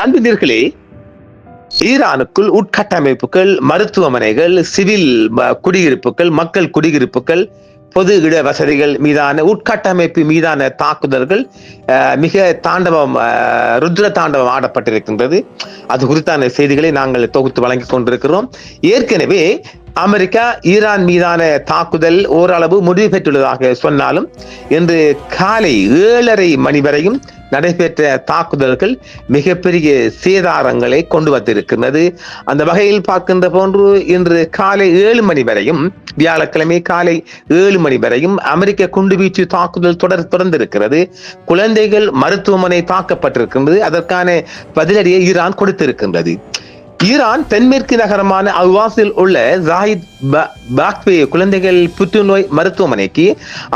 அன்பினர்களே, ஈரானுக்குள் உட்கட்டமைப்புகள், மருத்துவமனைகள், சிவில் குடியிருப்புகள், மக்கள் குடியிருப்புகள், பொது இட வசதிகள் மீதான உட்கட்டமைப்பு மீதான தாக்குதல்கள் மிக ருத்ர தாண்டவம் ஆடப்பட்டிருக்கின்றது. அது குறித்தான செய்திகளை நாங்கள் தொகுத்து வழங்கிக் கொண்டிருக்கிறோம். ஏற்கனவே அமெரிக்கா ஈரான் மீதான தாக்குதல் ஓரளவு முடிவு பெற்றுள்ளதாக சொன்னாலும் இன்று காலை 7:30 மணி வரையும் நடைபெற்ற தாக்குதல்கள் மிகப்பெரிய சேதாரங்களை கொண்டு வந்திருக்கிறது. அந்த வகையில் பார்க்கின்ற போன்று இன்று காலை 7 மணி வரையும், வியாழக்கிழமை காலை 7 மணி வரையும் அமெரிக்க குண்டுவீச்சு தாக்குதல் தொடர்ந்திருக்கிறது. குழந்தைகள் மருத்துவமனை தாக்கப்பட்டிருக்கின்றது. அதற்கான பதிலடியை ஈரான் கொடுத்திருக்கின்றது. ஈரான் தென்மேற்கு நகரமான அல்வாஸில் உள்ள ஜாயித் பாக்வே குழந்தைகள் புற்றுநோய் மருத்துவமனைக்கு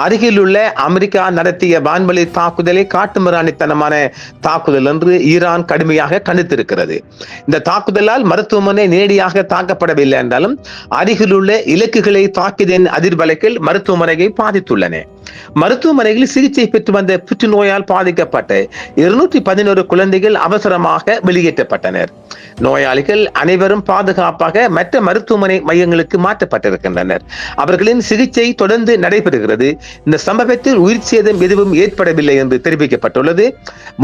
அருகில் உள்ள அமெரிக்கா நடத்திய வான்வழி தாக்குதலை காட்டுமிராணித்தனமான தாக்குதல் என்று ஈரான் கடுமையாக கண்டித்திருக்கிறது. இந்த தாக்குதலால் மருத்துவமனை நேரடியாக தாக்கப்படவில்லை என்றாலும் அருகில் உள்ள இலக்குகளை தாக்கியதன் அதிர்வலைகள் மருத்துவமனையை பாதித்துள்ளன. மருத்துவமனையில் சிகிச்சை பெற்று வந்த புற்றுநோயால் பாதிக்கப்பட்ட 211 குழந்தைகள் அவசரமாக வெளியேற்றப்பட்டனர். நோயாளிகள் அனைவரும் பாதுகாப்பாக மற்ற மருத்துவமனை மையங்களுக்கு மாற்றப்பட்டிருக்கின்றனர். அவர்களின் சிகிச்சை தொடர்ந்து நடைபெறுகிறது. இந்த சம்பவத்தில் உயிர் சேதம் எதுவும் ஏற்படவில்லை என்று தெரிவிக்கப்பட்டுள்ளது.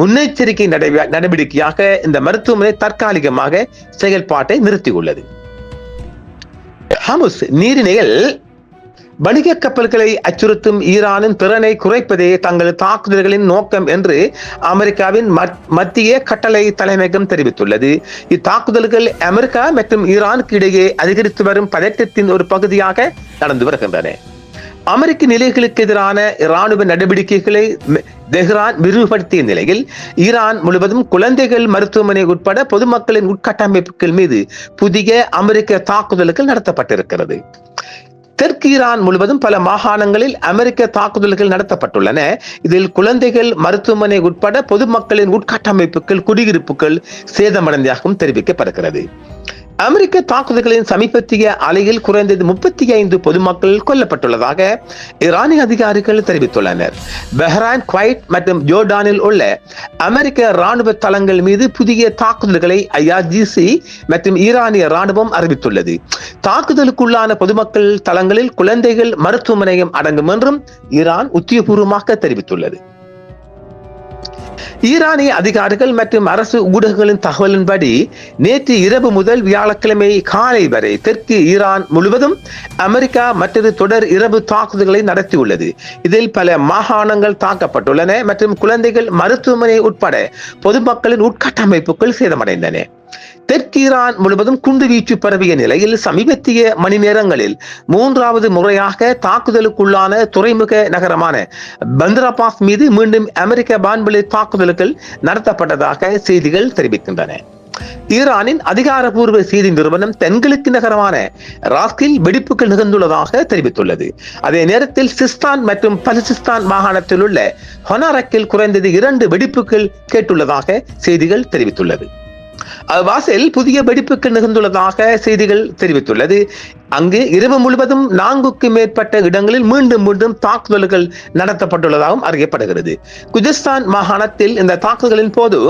முன்னெச்சரிக்கை நடவடிக்கையாக இந்த மருத்துவமனை தற்காலிகமாக செயல்பாட்டை நிறுத்தியுள்ளது. ஹமுஸ் நீரிணைகள் வணிக கப்பல்களை அச்சுறுத்தும் ஈரானின் திறனை குறைப்பதே தங்கள் தாக்குதல்களின் நோக்கம் என்று அமெரிக்காவின் மத்திய கட்டளை தலைமையகம் தெரிவித்துள்ளது. இத்தாக்குதல்கள் அமெரிக்கா மற்றும் ஈரானுக்கு இடையே அதிகரித்து வரும் பதற்றத்தின் ஒரு பகுதியாக நடந்து வருகின்றன. அமெரிக்க நிலைகளுக்கு எதிரான இராணுவ நடவடிக்கைகளை தெஹ்ரான் விரிவுபடுத்திய நிலையில் ஈரான் முழுவதும் குழந்தைகள் மருத்துவமனை உட்பட பொதுமக்களின் உட்கட்டமைப்புகள் மீது புதிய அமெரிக்க தாக்குதல்கள் நடத்தப்பட்டிருக்கிறது. தெற்கு ஈரான் முழுவதும் பல மாகாணங்களில் அமெரிக்க தாக்குதல்கள் நடத்தப்பட்டுள்ளன. இதில் குழந்தைகள் மருத்துவமனை உட்பட பொதுமக்களின் உட்கட்டமைப்புகள், குடியிருப்புகள் சேதமடைந்ததாகவும் தெரிவிக்கப்படுகிறது. அமெரிக்க தாக்குதல்களின் சமீபத்திய அலையில் குறைந்தது 35 பொதுமக்கள் கொல்லப்பட்டுள்ளதாக ஈரானிய அதிகாரிகள் தெரிவித்துள்ளனர். பஹ்ரைன், குவைத் மற்றும் ஜோர்டானில் உள்ள அமெரிக்க ராணுவ தளங்கள் மீது புதிய தாக்குதல்களை IRGC மற்றும் ஈரானிய ராணுவம் அறிவித்துள்ளது. தாக்குதலுக்குள்ளான பொதுமக்கள் தளங்களில் குழந்தைகள் மருத்துவமனையும் அடங்கும் என்றும் ஈரான் உத்தியோகபூர்வமாக தெரிவித்துள்ளது. ஈரானிய அதிகாரிகள் மற்றும் அரசு ஊடகங்களின் தகவலின்படி நேற்று இரவு முதல் வியாழக்கிழமை காலை வரை தெற்கு ஈரான் முழுவதும் அமெரிக்கா மற்றொரு தொடர் இரவு தாக்குதல்களை நடத்தியுள்ளது. இதில் பல மாகாணங்கள் தாக்கப்பட்டுள்ளன மற்றும் குழந்தைகள் மருத்துவமனை உட்பட பொதுமக்களின் உட்கட்டமைப்புகள் சேதமடைந்தன. தெற்கு ஈரான் முழுவதும் குண்டுவீச்சு பரவிய நிலையில் சமீபத்திய மணி நேரங்களில் 3வது முறையாக தாக்குதலுக்குள்ளான துறைமுக நகரமான பந்தர் அப்பாஸ் மீது மீண்டும் அமெரிக்க வான்வழி தாக்குதல்கள் நடத்தப்பட்டதாக செய்திகள் தெரிவிக்கின்றன. ஈரானின் அதிகாரப்பூர்வ செய்தி நிறுவனம் தென்கிழக்கு நகரமான ராஸ்கில் வெடிப்புகள் நிகழ்ந்துள்ளதாக தெரிவித்துள்ளது. அதே நேரத்தில் சிஸ்தான் மற்றும் பலுசிஸ்தான் மாகாணத்தில் உள்ள ஹொனாரக்கில் குறைந்தது 2 வெடிப்புகள் கேட்டுள்ளதாக செய்திகள் தெரிவித்துள்ளது. வாசல் புதிய வெடிப்புகள் நிகழ்ந்துள்ளதாக செய்திகள் தெரிவித்துள்ளது. அங்கு இரவு முழுவதும் 4க்கும் மேற்பட்ட இடங்களில் மீண்டும் தாக்குதல்கள் நடத்தப்பட்டுள்ளதாகவும் அறியப்படுகிறது. குஜஸ்தான் மாகாணத்தில் இந்த தாக்குதல்களின் போது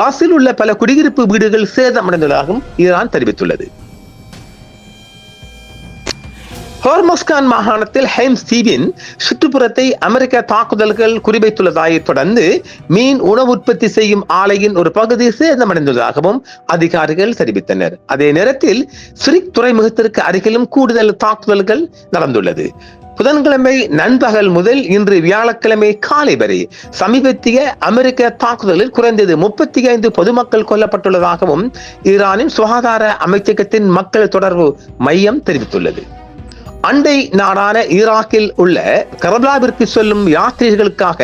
வாசில் உள்ள பல குடியிருப்பு வீடுகள் சேதமடைந்துள்ளதாகவும் ஈரான் தெரிவித்துள்ளது. ஹோர்மஸ்கான் மாகாணத்தில் ஹைம்ஸ் தீவின் சுற்றுப்புறத்தை அமெரிக்க தாக்குதல்கள் குறிவைத்துள்ளதை தொடர்ந்து மீன் உணவு உற்பத்தி செய்யும் ஆலையின் ஒரு பகுதி சேதமடைந்துள்ளதாகவும் அதிகாரிகள் தெரிவித்தனர். அதே நேரத்தில் சுரிக் துறைமுகத்திற்கு அருகிலும் கூடுதல் தாக்குதல்கள் நடந்துள்ளது. புதன்கிழமை நண்பகல் முதல் இன்று வியாழக்கிழமை காலை வரை சமீபத்திய அமெரிக்க தாக்குதலில் குறைந்தது 35 பொதுமக்கள் கொல்லப்பட்டுள்ளதாகவும் ஈரானின் சுகாதார அமைச்சகத்தின் மக்கள் தொடர்பு மையம் தெரிவித்துள்ளது. அண்டை நாடான ஈராக்கில் உள்ள கர்பலாவிற்கு செல்லும் யாத்ரீகர்களுக்காக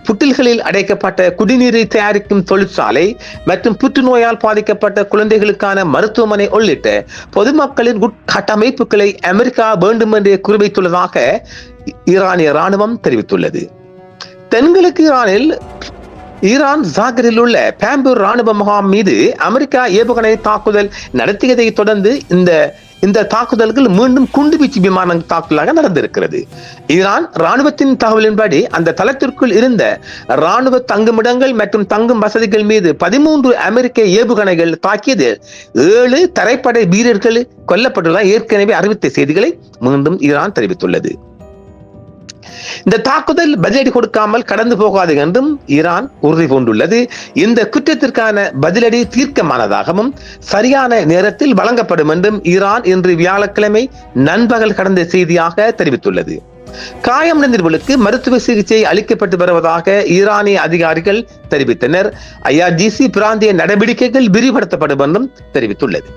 புட்டில்களில் அடைக்கப்பட்ட குடிநீரை தயாரிக்கும் தொழிற்சாலை மற்றும் புற்றுநோயால் பாதிக்கப்பட்ட குழந்தைகளுக்கான மருத்துவமனை உள்ளிட்ட பொதுமக்களின் உட்கட்டமைப்புகளை அமெரிக்கா வேண்டுமென்றே குறிவைத்துள்ளதாக ஈரானிய ராணுவம் தெரிவித்துள்ளது. தென்கிழக்கு ஈரான் ஜாகரில் உள்ள பாம்பூர் ராணுவ முகாம் மீது அமெரிக்கா ஏவுகணை தாக்குதல் நடத்தியதை தொடர்ந்து இந்த இந்த தாக்குதல்கள் மீண்டும் குண்டுவீச்சு விமான தாக்குதலாக நடந்திருக்கிறது. ஈரான் ராணுவத்தின் தகவலின்படி அந்த தளத்திற்குள் இருந்த ராணுவ தங்குமிடங்கள் மற்றும் தங்கும் வசதிகள் மீது 13 அமெரிக்க ஏவுகணைகள் தாக்கியது 7 தரைப்படை வீரர்கள் கொல்லப்பட்டுள்ளதாக ஏற்கனவே அறிவித்த செய்திகளை மீண்டும் ஈரான் தெரிவித்துள்ளது. இந்த தாக்குதல் பதிலடி கொடுக்காமல் கடந்து போகாது என்றும் ஈரான் உறுதி பூண்டுள்ளது. இந்த குற்றத்திற்கான பதிலடி தீர்க்கமானதாகவும் சரியான நேரத்தில் வழங்கப்படும் என்றும் ஈரான் இன்று வியாழக்கிழமை நண்பகல் கடந்த செய்தியாக தெரிவித்துள்ளது. காயமடைந்தவர்களுக்கு மருத்துவ சிகிச்சை அளிக்கப்பட்டு வருவதாக ஈரானிய அதிகாரிகள் தெரிவித்தனர். IRGC பிராந்திய நடவடிக்கைகள் விரிவுபடுத்தப்படும் என்றும் தெரிவித்துள்ளது.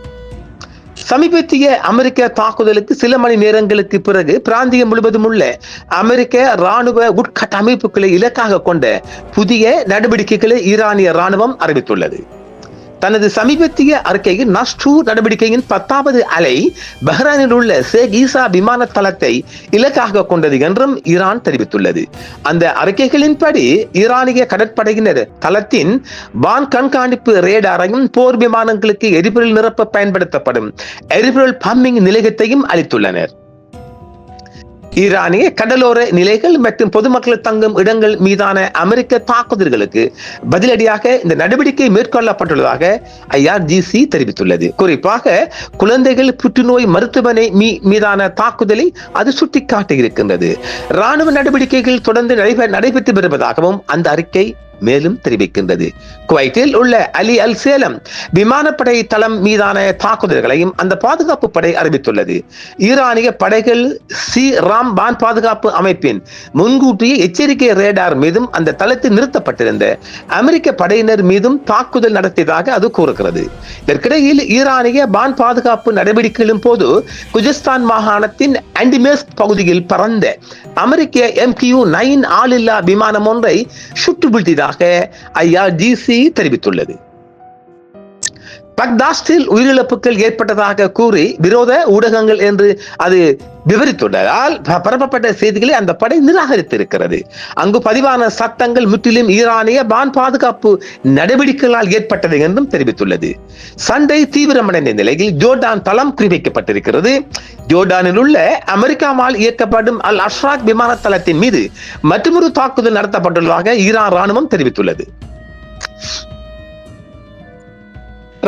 சமீபத்திய அமெரிக்க தாக்குதலுக்கு சில மணி நேரங்களுக்கு பிறகு பிராந்தியம் முழுவதும் உள்ள அமெரிக்க ராணுவ உட்கட்டமைப்புகளை இலக்காக கொண்ட புதிய நடவடிக்கைகளை ஈரானிய ராணுவம் அறிவித்துள்ளது. தனது சமீபத்திய அறிக்கையில் நஸ்ட்ரூ நடவடிக்கையின் 10வது அலை பஹ்ரைனில் உள்ள ஷேக் ஈசா விமான தளத்தை இலக்காக கொண்டது என்றும் ஈரான் தெரிவித்துள்ளது. அந்த அறிக்கைகளின்படி ஈரானிய கடற்படையினர் தளத்தின் வான் கண்காணிப்பு ரேடாரையும் போர் விமானங்களுக்கு எரிபொருள் நிரப்ப பயன்படுத்தப்படும் எரிபொருள் பம்பிங் நிலையத்தையும் அளித்துள்ளனர். ஈரானிய கடலோர நிலைகள் மற்றும் பொதுமக்கள் தங்கும் இடங்கள் மீதான அமெரிக்க தாக்குதல்களுக்கு பதிலடியாக இந்த நடவடிக்கை மேற்கொள்ளப்பட்டுள்ளதாக IRGC தெரிவித்துள்ளது. குறிப்பாக குழந்தைகள் புற்றுநோய் மருத்துவமனை மீதான தாக்குதலை அது சுட்டிக்காட்டியிருக்கின்றது. ராணுவ நடவடிக்கைகள் தொடர்ந்து நடைபெற்று வருவதாகவும் அந்த அறிக்கை மேலும் தெரிவிக்கின்றது. குவைத்தில் உள்ள அலி அல் சேலம் விமானப்படை தளம் மீதான தாக்குதல்களையும் அந்த பாதுகாப்பு படை அறிவித்துள்ளது. ஈரானிய படைகள் ராம் வான் பாதுகாப்பு அமைப்பின் முன்கூட்டிய எச்சரிக்கை ரேடார் மீதும் அந்த தளத்தில் நிறுத்தப்பட்டிருந்த அமெரிக்க படையினர் மீதும் தாக்குதல் நடத்தியதாக அது கூறுகிறது. இதற்கிடையில் ஈரானிய வான் பாதுகாப்பு நடவடிக்கைகளின் போது குஜஸ்தான் மாகாணத்தின் ஆண்டிமேஸ்க் பகுதியில் பறந்த அமெரிக்க MQ-9 ஆளில்லா விமானம் ஒன்றை சுட்டு வீழ்த்தியதாக IRGC தெரிவித்துள்ளது. பக்தாஸ்டில் உயிரிழப்புகள் ஏற்பட்டதாக கூறி விரோத ஊடகங்கள் என்று அது விவரித்துள்ளதால் பரப்பப்பட்ட செய்திகளை அந்த படை நிராகரித்திருக்கிறது. அங்கு பதிவான சத்தங்கள் முற்றிலும் ஈரானிய வான் பாதுகாப்பு நடவடிக்கைகளால் ஏற்பட்டது என்றும் தெரிவித்துள்ளது. சண்டை தீவிரமடைந்த நிலையில் ஜோர்டான் தளம் குறிவைக்கப்பட்டிருக்கிறது. ஜோர்டானில் உள்ள அமெரிக்காவால் இயக்கப்படும் அல் அஷ்ராக் விமான தளத்தின் மீது மற்றொரு தாக்குதல் நடத்தப்பட்டுள்ளதாக ஈரான் ராணுவம் தெரிவித்துள்ளது.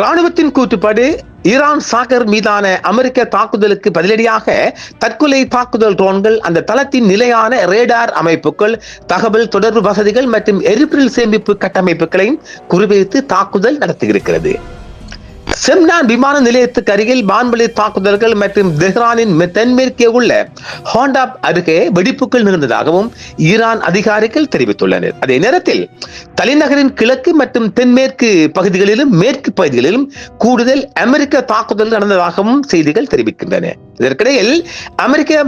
ராணுவத்தின் கூற்றுப்படி ஈரான் சாகர் மீதான அமெரிக்க தாக்குதலுக்கு பதிலடியாக தற்கொலை தாக்குதல் ட்ரோன்கள் அந்த தளத்தின் நிலையான ரேடார் அமைப்புகள், தகவல் தொடர்பு வசதிகள் மற்றும் எரிபொருள் சேமிப்பு கட்டமைப்புகளையும் குறிவைத்து தாக்குதல் நடத்தியிருக்கிறது. செம்னான் விமான நிலையத்துக்கு அருகில் வான்வெளி தாக்குதல்கள் மற்றும் தெஹ்ரானின் தென்மேற்கே உள்ள ஹாண்டாப் அருகே வெடிப்புகள் நிகழ்ந்ததாகவும் ஈரான் அதிகாரிகள் தெரிவித்துள்ளனர். அதே நேரத்தில் தலைநகரின் கிழக்கு மற்றும் தென்மேற்கு பகுதிகளிலும் மேற்கு பகுதிகளிலும் கூடுதல் அமெரிக்க தாக்குதல் நடந்ததாகவும் செய்திகள் தெரிவிக்கின்றன. இதற்கிடையில் அமெரிக்க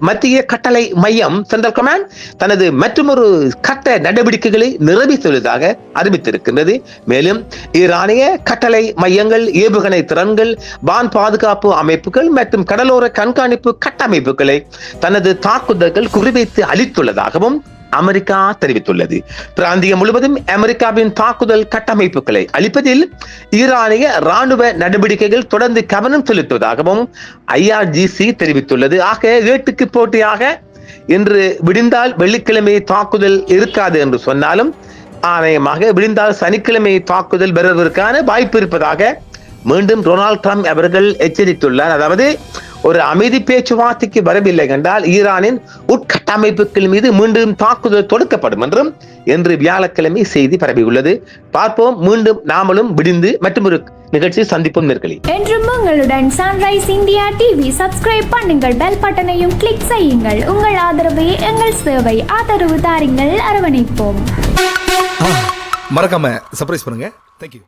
மத்திய கட்டளை மையம் சென்ட்ரல் கமாண்ட் தனது மற்றொரு கட்ட நடவடிக்கைகளை நிறைவேற்றியுள்ளதாக அறிவித்திருக்கின்றது. மேலும் ஈரானிய கட்டளை மையங்கள், ஏவுகணை திறன்கள், வான் பாதுகாப்பு அமைப்புகள் மற்றும் கடலோர கண்காணிப்பு கட்டமைப்புகளை தனது தாக்குதல்கள் குறிவைத்து அளித்துள்ளதாகவும் அமெரிக்கா தெரிவித்துள்ளது. பிராந்தியம் முழுவதும் அமெரிக்காவின் தாக்குதல் கட்டமைப்புகளை அளிப்பதில் ஈரானிய ராணுவ நடவடிக்கைகள் தொடர்ந்து கவனம் செலுத்துவதாகவும் IRGC தெரிவித்துள்ளது. ஆக ஏட்டுக்கு போட்டியாக இன்று விடிந்தால் வெள்ளிக்கிழமை தாக்குதல் இருக்காது என்று சொன்னாலும் ஆணையமாக விடிந்தால் சனிக்கிழமை தாக்குதல் வருவதற்கான வாய்ப்பு இருப்பதாக மீண்டும் டொனால்ட் ட்ரம்ப் அவர்கள் எச்சரித்துள்ளார். அதாவது ஒரு அமைதி பேச்சுவார்த்தைக்கு வரவில்லை என்றால் ஈரானின் உட்கட்டமைப்புகள் மீது மீண்டும் தாக்குதல் தொடுக்கப்படும் என்றும் இன்று வியாழக்கிழமை செய்தி பரவியுள்ளது. பார்ப்போம், மீண்டும் நாமளும் விடிந்து மற்றொரு நிகழ்ச்சி சந்திப்போம். நேர்களே, என்றும் உங்களுடன் சன்ரைஸ் இந்தியா டிவி சப்ஸ்கிரைப் பண்ணுங்கள், பெல் பட்டனையும் கிளிக் செய்யுங்கள். உங்கள் ஆதரவே எங்கள் சேவை. ஆதரவு தாருங்கள், அரவணைப்போம். மறக்காம சர்ப்ரைஸ் பண்ணுங்க. தேங்க்யூ.